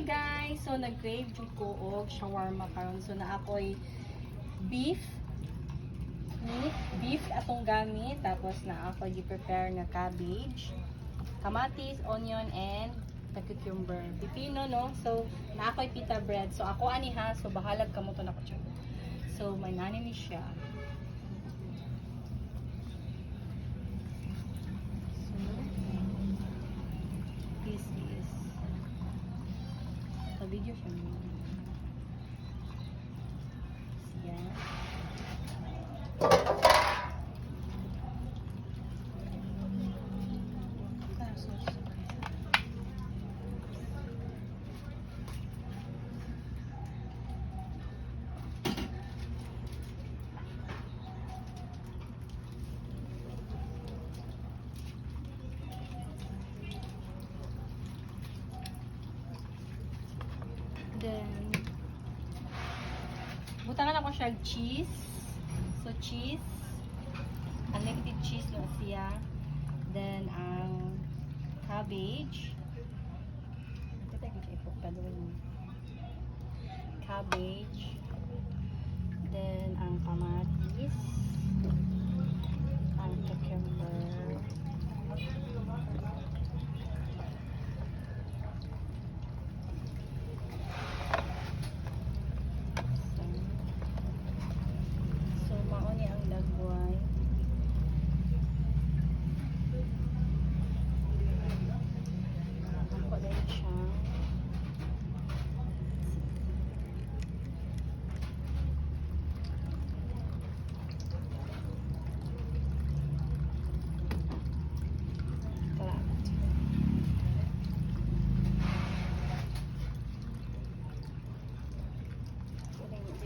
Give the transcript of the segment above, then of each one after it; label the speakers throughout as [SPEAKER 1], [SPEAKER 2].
[SPEAKER 1] Hi guys! So nag-crave jud ko og shawarma karon. So na ako'y beef atong gamit, tapos na ako gi-prepare nga cabbage, kamatis, onion and the cucumber, pipino no. So na ako'y pita bread. So ako ani ha, so bahalag kamo to na ko. So may nani ni siya. This is sa video siya mo. Yan. Then, butangan ako siya cheese. So, cheese. Unlimited cheese na siya. Then, ang cabbage. Ito tayo siya ipagpadulong. Cabbage. Then, ang kamatis. Ang cucumber.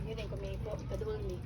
[SPEAKER 1] Yun ko may padul ni.